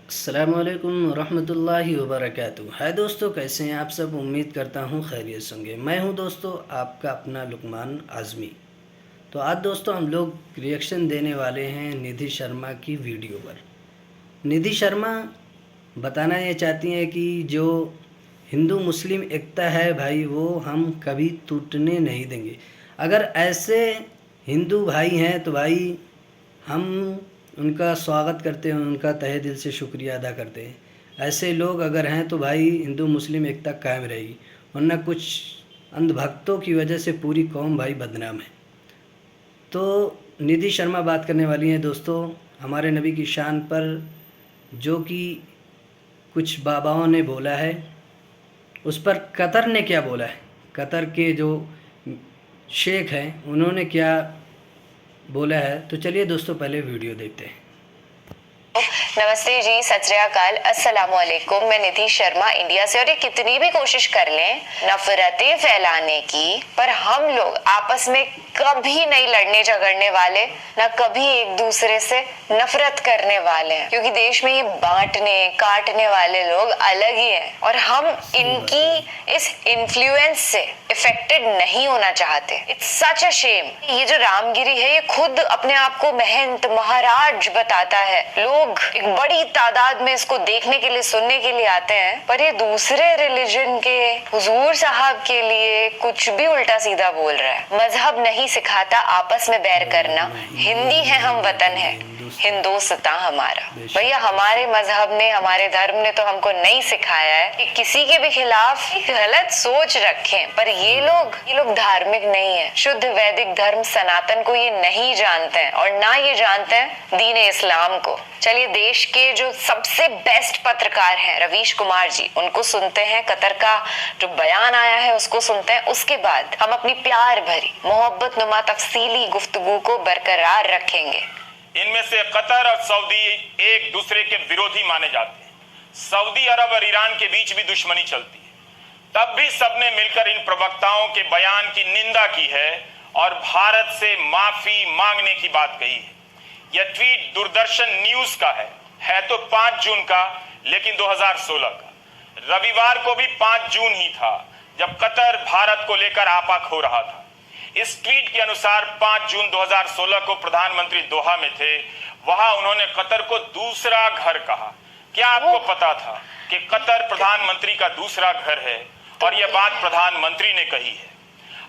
अस्सलामुअलैकुम रहमतुल्लाहि वबरकातुहू। हाय दोस्तों, कैसे हैं आप सब? उम्मीद करता हूँ खैरियत से होंगे। मैं हूँ दोस्तों आपका अपना लुकमान आज़मी। तो आज दोस्तों हम लोग रिएक्शन देने वाले हैं निधि शर्मा की वीडियो पर। निधि शर्मा बताना ये चाहती हैं कि जो हिंदू मुस्लिम एकता है भाई, वो हम कभी टूटने नहीं देंगे। अगर ऐसे हिंदू भाई हैं तो भाई हम उनका स्वागत करते हैं, उनका तहे दिल से शुक्रिया अदा करते हैं। ऐसे लोग अगर हैं तो भाई हिंदू मुस्लिम एकता कायम रहेगी, वरना कुछ अंधभक्तों की वजह से पूरी कौम भाई बदनाम है। तो निधि शर्मा बात करने वाली हैं दोस्तों हमारे नबी की शान पर, जो कि कुछ बाबाओं ने बोला है, उस पर कतर ने क्या बोला है। कतर के जो शेख हैं उन्होंने क्या बोला है, तो चलिए दोस्तों पहले वीडियो देखते हैं। नमस्ते जी, सत श्री अकाल, अस्सलामुअलैकुम। मैं निधि शर्मा इंडिया से। और ये कितनी भी कोशिश कर लें नफरतें फैलाने की, पर हम लोग आपस में कभी नहीं लड़ने झगड़ने वाले, ना कभी एक दूसरे से नफरत करने वाले हैं, क्योंकि देश में ये बांटने काटने वाले लोग अलग ही हैं और हम इनकी इस इन्फ्लुएंस से इफेक्टेड नहीं होना चाहते। It's such a shame. ये जो रामगिरी है, ये खुद अपने आप को महंत महाराज बताता है। लोग एक बड़ी तादाद में इसको देखने के लिए, सुनने के लिए आते हैं, पर ये दूसरे रिलीजन के हुजूर साहब के लिए कुछ भी उल्टा सीधा बोल रहा है। मजहब नहीं सिखाता आपस में बैर करना। हिंदी है हम, वतन है हिंदुस्तान हमारा। भैया हमारे मजहब ने, हमारे धर्म ने तो हमको नहीं सिखाया है कि किसी के भी खिलाफ गलत सोच रखें। पर ये लोग धार्मिक नहीं है। शुद्ध वैदिक धर्म सनातन को ये नहीं जानते हैं, और ना ये जानते हैं दीन इस्लाम को। चलिए देश के जो सबसे बेस्ट पत्रकार हैं रवीश कुमार जी, उनको सुनते हैं। कतर का जो बयान आया है उसको सुनते हैं। उसके बाद हम अपनी प्यार भरी मोहब्बत नुमा तफसीली गुफ्तगू को बरकरार रखेंगे। इनमें से कतर और सऊदी एक दूसरे के विरोधी माने जाते हैं। सऊदी अरब और ईरान के बीच भी दुश्मनी चलती है। तब भी सबने मिलकर इन प्रवक्ताओं के बयान की निंदा की है और भारत से माफी मांगने की बात कही है। यह ट्वीट दूरदर्शन न्यूज का है तो 5 जून का, लेकिन 2016 का। रविवार को भी 5 जून ही था जब कतर भारत को लेकर आपा खो रहा था। इस ट्वीट के अनुसार 5 जून 2016 को प्रधानमंत्री दोहा में थे। वहां उन्होंने कतर को दूसरा घर कहा। क्या आपको पता था कि कतर प्रधानमंत्री का दूसरा घर है? और यह बात प्रधानमंत्री ने कही है।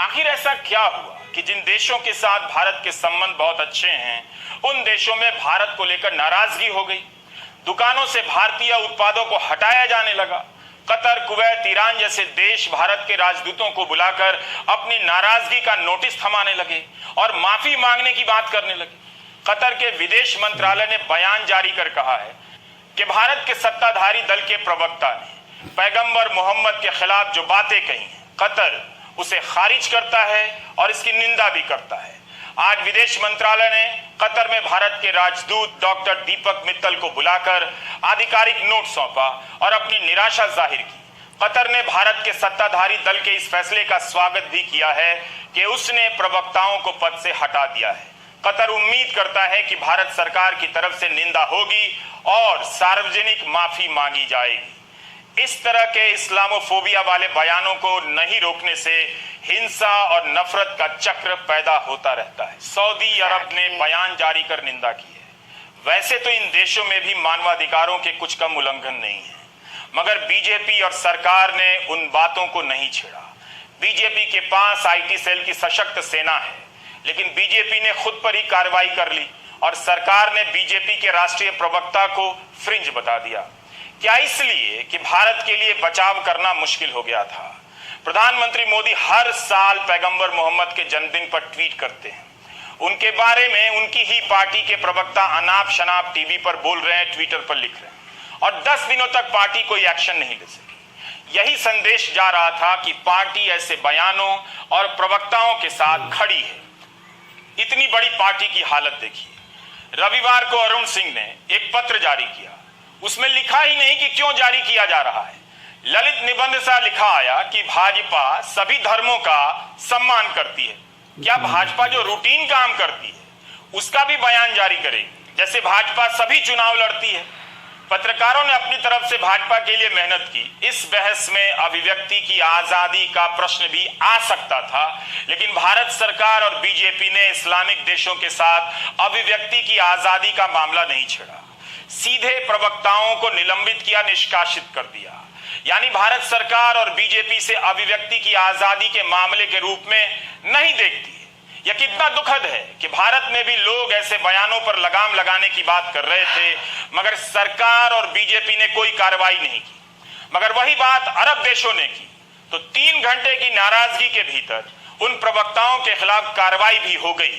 आखिर ऐसा क्या हुआ कि जिन देशों के साथ भारत के संबंध बहुत अच्छे हैं, उन देशों में भारत को लेकर नाराजगी हो गई। दुकानों से भारतीय उत्पादों को हटाया जाने लगा। कतर, कुवैत, ईरान जैसे देश भारत के राजदूतों को बुलाकर अपनी नाराजगी का नोटिस थमाने लगे और माफी मांगने की बात करने लगे। कतर के विदेश मंत्रालय ने बयान जारी कर कहा है कि भारत के सत्ताधारी दल के प्रवक्ता ने पैगंबर मोहम्मद के खिलाफ जो बातें कही, कतर उसे खारिज करता है और इसकी निंदा भी करता है। आज विदेश मंत्रालय ने कतर में भारत के राजदूत डॉक्टर दीपक मित्तल को बुलाकर आधिकारिक नोट सौंपा और अपनी निराशा जाहिर की। कतर ने भारत के सत्ताधारी दल के इस फैसले का स्वागत भी किया है कि उसने प्रवक्ताओं को पद से हटा दिया है। कतर उम्मीद करता है कि भारत सरकार की तरफ से निंदा होगी और सार्वजनिक माफी मांगी जाएगी। इस तरह के इस्लामोफोबिया वाले बयानों को नहीं रोकने से हिंसा और नफरत का चक्र पैदा होता रहता है। सऊदी अरब ने बयान जारी कर निंदा की है। वैसे तो इन देशों में भी मानवाधिकारों के कुछ कम उल्लंघन नहीं है, मगर बीजेपी और सरकार ने उन बातों को नहीं छेड़ा। बीजेपी के पास आईटी सेल की सशक्त सेना है, लेकिन बीजेपी ने खुद पर ही कार्रवाई कर ली और सरकार ने बीजेपी के राष्ट्रीय प्रवक्ता को फ्रिंज बता दिया। क्या इसलिए कि भारत के लिए बचाव करना मुश्किल हो गया था? प्रधानमंत्री मोदी हर साल पैगंबर मोहम्मद के जन्मदिन पर ट्वीट करते हैं। उनके बारे में उनकी ही पार्टी के प्रवक्ता अनाप शनाप टीवी पर बोल रहे हैं, ट्विटर पर लिख रहे हैं, और 10 दिनों तक पार्टी कोई एक्शन नहीं ले सकी। यही संदेश जा रहा था कि पार्टी ऐसे बयानों और प्रवक्ताओं के साथ खड़ी है। इतनी बड़ी पार्टी की हालत देखिए। रविवार को अरुण सिंह ने एक पत्र जारी किया। उसमें लिखा ही नहीं कि क्यों जारी किया जा रहा है। ललित निबंध सा लिखा आया कि भाजपा सभी धर्मों का सम्मान करती है। क्या भाजपा जो रूटीन काम करती है उसका भी बयान जारी करेगी? जैसे भाजपा सभी चुनाव लड़ती है, पत्रकारों ने अपनी तरफ से भाजपा के लिए मेहनत की। इस बहस में अभिव्यक्ति की आजादी का प्रश्न भी आ सकता था, लेकिन भारत सरकार और बीजेपी ने इस्लामिक देशों के साथ अभिव्यक्ति की आजादी का मामला नहीं छेड़ा। सीधे प्रवक्ताओं को निलंबित किया, निष्कासित कर दिया। यानी भारत सरकार और बीजेपी से अभिव्यक्ति की आजादी के मामले के रूप में नहीं देखती। यह कितना दुखद है कि भारत में भी लोग ऐसे बयानों पर लगाम लगाने की बात कर रहे थे, मगर सरकार और बीजेपी ने कोई कार्रवाई नहीं की। मगर वही बात अरब देशों ने की तो 3 घंटे की नाराजगी के भीतर उन प्रवक्ताओं के खिलाफ कार्रवाई भी हो गई।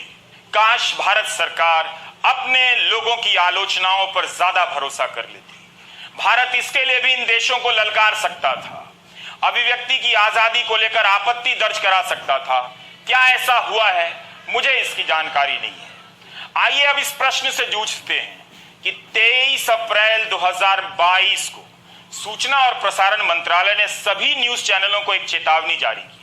काश भारत सरकार अपने लोगों की आलोचनाओं पर ज्यादा भरोसा कर लेती। भारत इसके लिए भी इन देशों को ललकार सकता था, अभिव्यक्ति की आजादी को लेकर आपत्ति दर्ज करा सकता था। क्या ऐसा हुआ है? मुझे इसकी जानकारी नहीं है। आइए अब इस प्रश्न से जूझते हैं कि 23 अप्रैल 2022 को सूचना और प्रसारण मंत्रालय ने सभी न्यूज चैनलों को एक चेतावनी जारी की।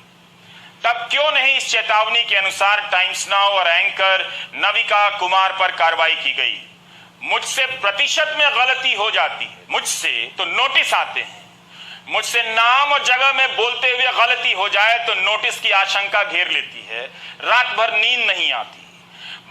तब क्यों नहीं इस चेतावनी के अनुसार टाइम्स नाउ और एंकर नविका कुमार पर कार्रवाई की गई? मुझसे प्रतिशत में गलती हो जाती है, मुझसे तो नोटिस आते हैं। मुझसे नाम और जगह में बोलते हुए गलती हो जाए तो नोटिस की आशंका घेर लेती है, रात भर नींद नहीं आती।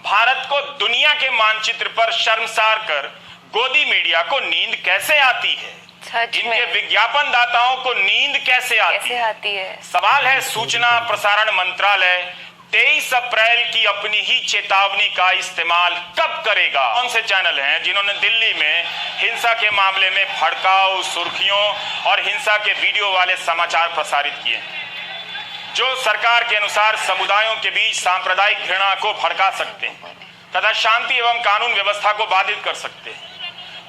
भारत को दुनिया के मानचित्र पर शर्मसार कर गोदी मीडिया को नींद कैसे आती है? इनके विज्ञापन दाताओं को नींद कैसे आती है? सवाल है सूचना प्रसारण मंत्रालय 23 अप्रैल की अपनी ही चेतावनी का इस्तेमाल कब करेगा? कौन से चैनल हैं जिन्होंने दिल्ली में हिंसा के मामले में भड़काऊ सुर्खियों और हिंसा के वीडियो वाले समाचार प्रसारित किए हैं, जो सरकार के अनुसार समुदायों के बीच सांप्रदायिक घृणा को भड़का सकते हैं तथा शांति एवं कानून व्यवस्था को बाधित कर सकते हैं?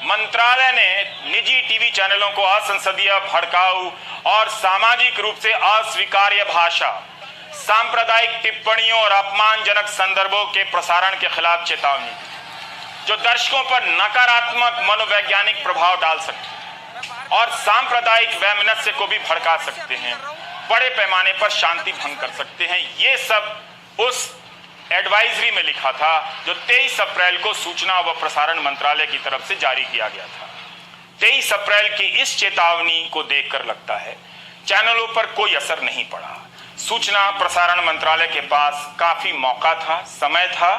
मंत्रालय ने निजी टीवी चैनलों को असंसदीय, भड़काऊ और सामाजिक रूप से अस्वीकार्य भाषा, सांप्रदायिक टिप्पणियों और अपमानजनक संदर्भों के प्रसारण के खिलाफ चेतावनी दी, जो दर्शकों पर नकारात्मक मनोवैज्ञानिक प्रभाव डाल सकते हैं और सांप्रदायिक वैमनस्य को भी भड़का सकते हैं, बड़े पैमाने पर शांति भंग कर सकते हैं। ये सब उस एडवाइजरी में लिखा था जो 23 अप्रैल को सूचना व प्रसारण मंत्रालय की तरफ से जारी किया गया था। 23 अप्रैल की इस चेतावनी को देखकर लगता है चैनलों पर कोई असर नहीं पड़ा। सूचना प्रसारण मंत्रालय के पास काफी मौका था, समय था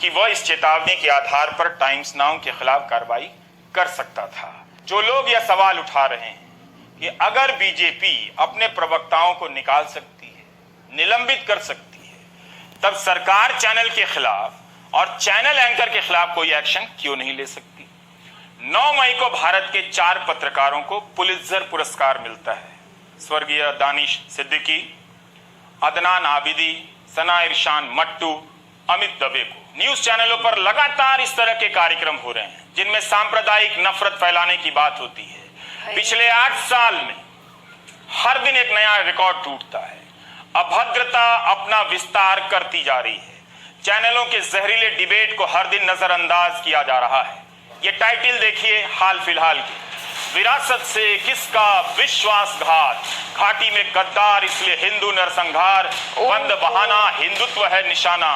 कि वह इस चेतावनी के आधार पर टाइम्स नाउ के खिलाफ कार्रवाई कर सकता था। जो लोग यह सवाल उठा रहे हैं कि अगर बीजेपी अपने प्रवक्ताओं को निकाल सकती है, निलंबित कर सकती है, तब सरकार चैनल के खिलाफ और चैनल एंकर के खिलाफ कोई एक्शन क्यों नहीं ले सकती? 9 मई को भारत के 4 पत्रकारों को पुलित्जर पुरस्कार मिलता है। स्वर्गीय दानिश सिद्दीकी, अदनान आबिदी, सना इरशान मट्टू, अमित दबे को। न्यूज चैनलों पर लगातार इस तरह के कार्यक्रम हो रहे हैं जिनमें सांप्रदायिक नफरत फैलाने की बात होती है। पिछले 8 साल में हर दिन एक नया रिकॉर्ड टूटता है। अभद्रता अपना विस्तार करती जा रही है। चैनलों के जहरीले डिबेट को हर दिन नजरअंदाज किया जा रहा है। ये टाइटल देखिए हाल फिलहाल के, विरासत से किसका विश्वासघात, घाटी में गद्दार इसलिए हिंदू नरसंहार, बंद बहाना हिंदुत्व है निशाना,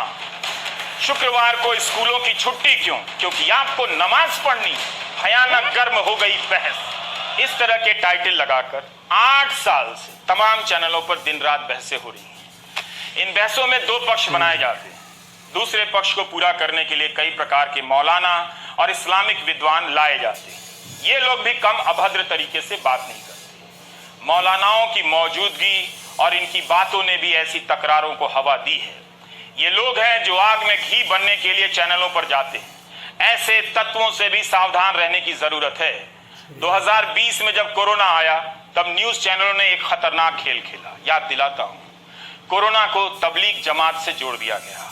शुक्रवार को स्कूलों की छुट्टी क्यों? क्योंकि आपको नमाज पढ़नी, भयानक गर्म हो गई बहस। इस तरह के टाइटल लगाकर 8 साल से तमाम चैनलों पर दिन रात बहसें हो रही हैं। इन बहसों में 2 पक्ष बनाए जाते हैं। दूसरे पक्ष को पूरा करने के लिए कई प्रकार के मौलाना और इस्लामिक विद्वान लाए जाते हैं। ये लोग भी कम अभद्र तरीके से बात नहीं करते। मौलानाओं की मौजूदगी और इनकी बातों ने भी ऐसी तकरारों को हवा दी है। ये लोग हैं जो आग में घी बनने के लिए चैनलों पर जाते हैं। ऐसे तत्वों से भी सावधान रहने की जरूरत है। 2020 में जब कोरोना आया तब न्यूज चैनलों ने एक खतरनाक खेल खेला। याद दिलाता हूं, कोरोना को तबलीग जमात से जोड़ दिया गया।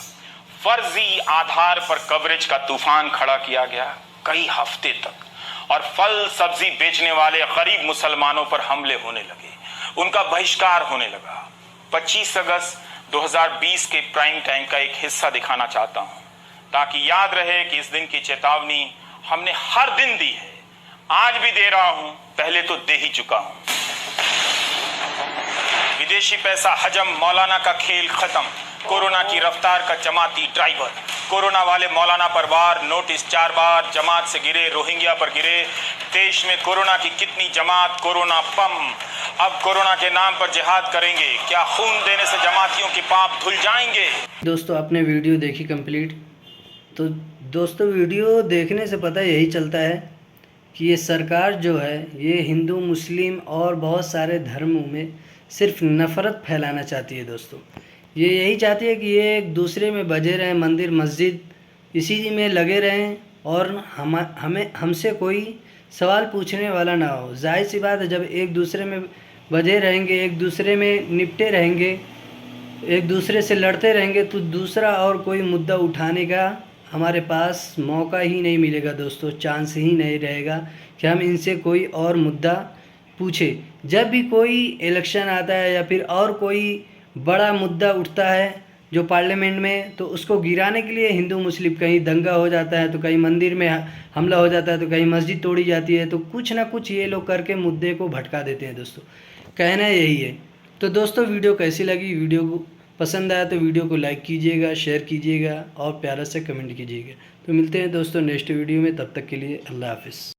फर्जी आधार पर कवरेज का तूफान खड़ा किया गया कई हफ्ते तक, और फल सब्जी बेचने वाले गरीब मुसलमानों पर हमले होने लगे, उनका बहिष्कार होने लगा। 25 अगस्त 2020 के प्राइम टाइम का एक हिस्सा दिखाना चाहता हूं ताकि याद रहे कि इस दिन की चेतावनी हमने हर दिन दी है। आज भी दे रहा हूं, पहले तो दे ही चुका हूं। विदेशी पैसा हजम, मौलाना का खेल खत्म, कोरोना की रफ्तार का जमाती ड्राइवर। कोरोना वाले मौलाना पर वार, नोटिस 4 बार, जमात से गिरे, रोहिंग्या पर गिरे। देश में कोरोना की कितनी जमात, कोरोना बम। अब कोरोना के नाम पर जिहाद करेंगे, क्या खून देने से जमातियों के पाप धुल जाएंगे? दोस्तों आपने वीडियो देखी कंप्लीट। तो दोस्तों वीडियो देखने से पता यही चलता है कि ये सरकार जो है ये हिंदू, मुस्लिम और बहुत सारे धर्मों में सिर्फ नफ़रत फैलाना चाहती है। दोस्तों ये यही चाहती है कि ये एक दूसरे में बजे रहें, मंदिर मस्जिद इसी में लगे रहें और हमसे कोई सवाल पूछने वाला ना हो। जाहिर सी बात है, जब एक दूसरे में बजे रहेंगे, एक दूसरे में निपटे रहेंगे, एक दूसरे से लड़ते रहेंगे, तो दूसरा और कोई मुद्दा उठाने का हमारे पास मौका ही नहीं मिलेगा। दोस्तों चांस ही नहीं रहेगा कि हम इनसे कोई और मुद्दा पूछे। जब भी कोई इलेक्शन आता है या फिर और कोई बड़ा मुद्दा उठता है जो पार्लियामेंट में, तो उसको गिराने के लिए हिंदू मुस्लिम कहीं दंगा हो जाता है, तो कहीं मंदिर में हमला हो जाता है, तो कहीं मस्जिद तोड़ी जाती है, तो कुछ ना कुछ ये लोग करके मुद्दे को भटका देते हैं। दोस्तों कहना यही है। तो दोस्तों वीडियो कैसी लगी? वीडियो को पसंद आया तो वीडियो को लाइक कीजिएगा, शेयर कीजिएगा और प्यारा से कमेंट कीजिएगा। तो मिलते हैं दोस्तों नेक्स्ट वीडियो में, तब तक के लिए अल्लाह हाफिज़।